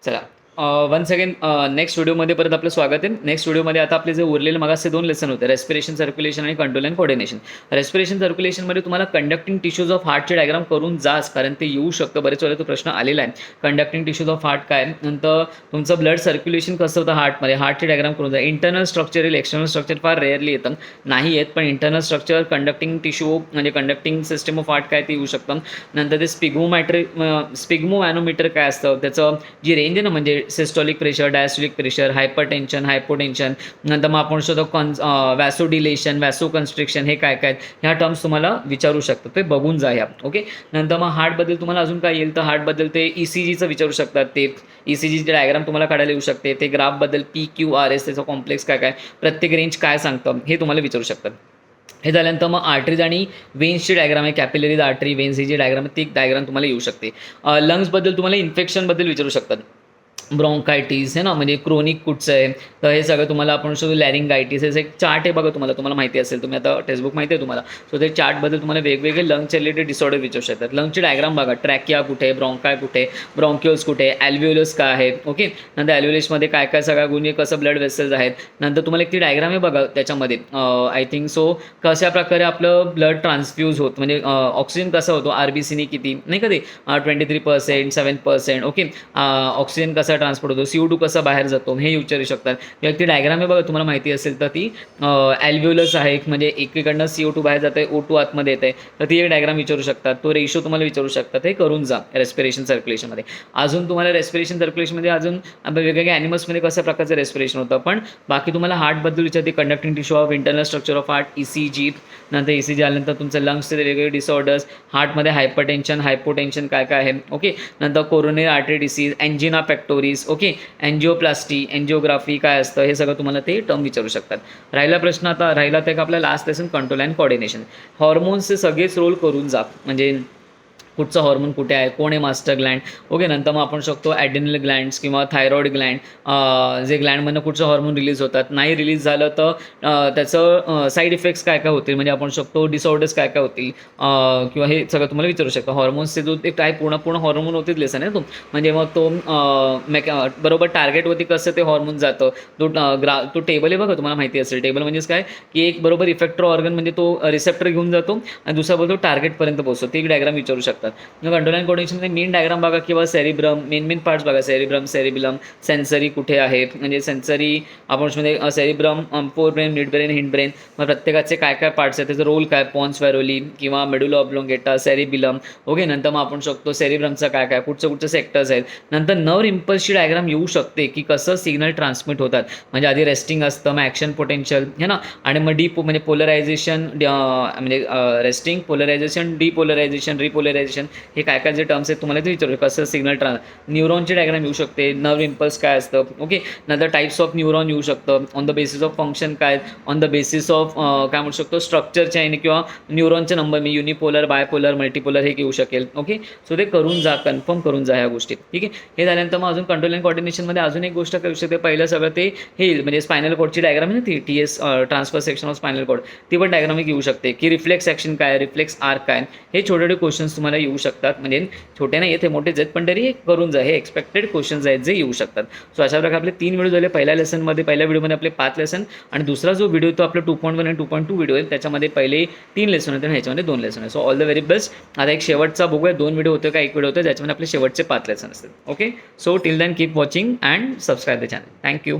चला once again next व्हिडिओमध्ये परत आपलं स्वागत आहे. नेक्स्ट व्हिडिओमध्ये आता आपले जे उरलेले मगाचे 2 लेसन होते, रेस्पिरेशन सर्क्युलेशन आणि कंट्रोल अँड कोऑर्डिनेशन. रेस्पिरेशन सर्क्युलेशनमध्ये तुम्हाला कंडक्टिंग टिश्यूज ऑफ हार्टचे डायग्राम करून जाच, कारण ते येऊ शकतं. बरेच वेळेला तो प्रश्न आलेला आहे. कंडक्टिंग टिश्यूज ऑफ हार्ट काय, नंतर तुमचं ब्लड सर्क्युलेशन कसं होतं हार्टमध्ये, हार्टचे डायग्राम करून जा. इंटरनल स्ट्रक्चर येईल, एक्सटर्नल स्ट्रक्चर फार रेअरली येतं, नाही येत, पण इंटरनल स्ट्रक्चर कंडक्टिंग टिश्यू म्हणजे कंडक्टिंग सिस्टम ऑफ हार्ट काय ते येऊ शकतं. नंतर ते स्पिग्मो मॅनोमीटर काय असतं, त्याचं जी रेंज आहे ना, म्हणजे systolic pressure, diastolic pressure, hypertension, hypotension, नंतर मग आपण शोधतो वॅसोडिलेशन, वॅसोकन्स्ट्रिक्शन, हे काय काय ह्या टर्म्स तुम्हाला विचारू शकतात, ते बघून जा ह्या. ओके. नंतर मग हार्टबद्दल तुम्हाला अजून काय येईल, तर हार्टबद्दल ते ECGचं विचारू शकतात. ते ECGचे डायग्राम तुम्हाला काढायला येऊ शकते. ते ग्राफबद्दल PQRS, त्याचा कॉम्प्लेक्स काय काय, प्रत्येक रेंज काय सांगतं हे तुम्हाला विचारू शकतात. हे झाल्यानंतर मग आर्टरीज आणि वेन्सची डायग्राम आहे, कॅपिलरीज, आर्टरी, वेन्स ही जी डायग्राम आहे ती डायग्राम तुम्हाला येऊ शकते. लंग्सबद्दल तुम्हाला इन्फेक्शनबद्दल विचारू शकतात. ब्रॉन्कायटिस आहे ना, म्हणजे क्रोनिक कुठचं आहे, तर हे सगळं तुम्हाला आपण शोधू. लॅरिंगायटिस हे एक चार्ट आहे बघा, तुम्हाला माहिती असेल, तुम्ही आता टेक्स्टबुक माहिती आहे तुम्हाला. सो ते चार्टबद्दल तुम्हाला वेगवेगळे लंगचे रिलेटेड डिसऑर्डर विचारू शकतात. लंगची डायग्राम बघा, ट्रॅकिया कुठे, ब्रॉन्काय कुठे, ब्रॉन्क्युल्स कुठे, ॲल्व्हिओलस काय आहे. ओके. नंतर ॲल्व्हिओलसमध्ये काय काय सगळ्या गुन्हे, कसं ब्लड वेसल्स आहेत. नंतर तुम्हाला एक ती डायग्राम आहे बघा, त्याच्यामध्ये आय थिंक सो कशा प्रकारे आपलं ब्लड ट्रान्सफ्यूज होत, म्हणजे ऑक्सिजन कसं होतो, RBCने किती नाही का ते 23%, 7%. ओके. ऑक्सिजन कसा ट्रान्सपोर्ट होतो, CO2 कसा बाहेर जातो, हे विचारू शकतात. किंवा ती डायग्राम आहे बघा, तुम्हाला माहिती असेल तर ती ॲल्व्हिओलस आहे, म्हणजे एकीकडनं CO2 बाहेर जातं आहे, O2 आतमध्ये येतं आहे, तर ती एक डायग्राम विचारू शकतात. तो रेशो तुम्हाला विचारू शकतात. हे करून जा रेस्पिरेशन सर्क्युलेशनमध्ये. अजून तुम्हाला रेस्पिरेशन सर्क्युलेशनमध्ये अजून वेगवेगळ्या ॲनिमल्समध्ये कशा प्रकारचं रेस्पिरेशन होतं, पण बाकी तुम्हाला हार्टबद्दल विचारते, conducting tissue of, internal structure of heart, ECG. नंतर ECG आल्यानंतर तुमचं लंग्सचे वेगवेगळे डिसऑर्डर्स, हार्टमध्ये हायपरटेन्शन, हायपोटेन्शन काय काय आहे. ओके. नंतर coronary artery disease, angina pectoris. Okay. Angioplasty, angiography काय असतं, हे सगळं तुम्हाला ते टर्म विचारू शकतात. राहिला प्रश्न आता राहिला ते आपला last lesson, control and coordination. हॉर्मोन्सचे सगळेच रोल करून जा, म्हणजे कुठचं हॉर्मोन कुठे आहे, कोण आहे मास्टर ग्लँड. ओके. नंतर मग आपण शकतो ॲड्रिनल ग्लँड्स किंवा थायरॉइड ग्लँड, जे ग्लँडमधनं कुठचं हॉर्मोन रिलीज होतात, नाही रिलीज झालं तर त्याचं साईड इफेक्ट्स काय काय होतील, म्हणजे आपण शकतो डिसऑर्डर्स काय काय होतील, किंवा हे सगळं तुम्हाला विचारू शकतो. हॉर्मोन्सचे जो ते काय पूर्ण हॉर्मोन होतील लेसन आहे तो, म्हणजे मग तो बरोबर टार्गेटवरती कसं ते हॉर्मोन जातं, तो टेबल आहे बघा, तुम्हाला माहिती असेल. टेबल म्हणजेच काय, की एक बरोबर इफेक्टर ऑर्गन म्हणजे तो रिसेप्टर घेऊन जातो आणि दुसरा बरोबर टार्गेटपर्यंत पोहोचतो. ती एक डायग्राम विचारू शकतात. कंट्रोल अँड कोऑर्डिनेशनमध्ये मेन डायग्राम बघा, किंवा सेरिब्रम, मेन पार्ट्स बघा, सेरिब्रम, सेरिबिलम, सेन्सरी कुठे आहे, म्हणजे सेन्सरी आपण म्हणजे cerebrum, forebrain, midbrain, hindbrain, मग प्रत्येकाचे काय काय पार्ट्स आहेत, त्याचं रोल काय, पॉन्स व्हेरोली किंवा मेडुला ऑब्लोंगेटा, सेरिबिलम. ओके. नंतर मग आपण शकतो सेरिब्रमचं काय काय, कुठचं सेक्टर्स आहेत. नंतर नर्व इम्पल्सची डायग्राम येऊ शकते, की कसं सिग्नल ट्रान्समिट होतात, म्हणजे आधी रेस्टिंग असतं, मग ॲक्शन पोटेन्शियल है ना, आणि मग म्हणजे पोलरायझेशन, म्हणजे रेस्टिंग, पोलरायझेशन, डिपोलरायझेशन, रिपोलरायझेशन, हे काय काय जे टर्म्स आहेत तुम्हाला ते विचारू, कसं सिग्नल न्यूरॉनची डायग्राम येऊ शकते, नर्व इम्पल्स काय असतं. ओके. नंतर टाईप्स ऑफ न्यूरॉन येऊ शकतं, on the basis of function काय, ऑन द बेसिस ऑफ काय म्हणू शकतो स्ट्रक्चरच्या आहे, किंवा न्यूरॉनचे नंबर, मी युनिपोलर, बायपोलर, मल्टीपोलर हे येऊ शकेल. ओके. सो ते करून जा, कन्फर्म करून जा ह्या गोष्टी. ठीक आहे. हे झाल्यानंतर मग अजून कंट्रोल अँड कोऑर्डिनेशनमध्ये अजून एक गोष्ट करू शकते. पहिलं सगळं ते हे म्हणजे स्पायनल कॉर्डची डायग्राम आहे ना, ती TS transverse section of spinal cord, ती पण डायग्राम येऊ शकते, की रिफ्लेक्स ॲक्शन काय, रिफ्लेक्स आर्क काय, हे छोटे छोटे क्वेश्चन्स तुम्हाला येऊ शकतात. म्हणजे छोटे नाही येते, मोठेच आहेत, पण तरी हे करून जा. हे एक्सपेक्टेड क्वेश्चन्स आहेत जे येऊ शकतात. सो अशा प्रकारे आपले 3 व्हिडिओ झाले. पहिल्या व्हिडिओमध्ये आपले 5 लेसन, आणि दुसरा जो व्हिडिओ तो आपला 2.1 आणि 2.2 व्हिडिओ आहे, त्याच्यामध्ये पहिले 3 लेसन होते आणि ह्याच्यामध्ये 2 लेसन आहे. So all the very best. आता एक शेवटचा बघूया, 2 व्हिडिओ होते का 1 व्हिडिओ होतं, ज्याच्यामध्ये आपले शेवटचे 5 लेसन असतील. Okay. So till then keep watching and subscribe the channel. Thank you.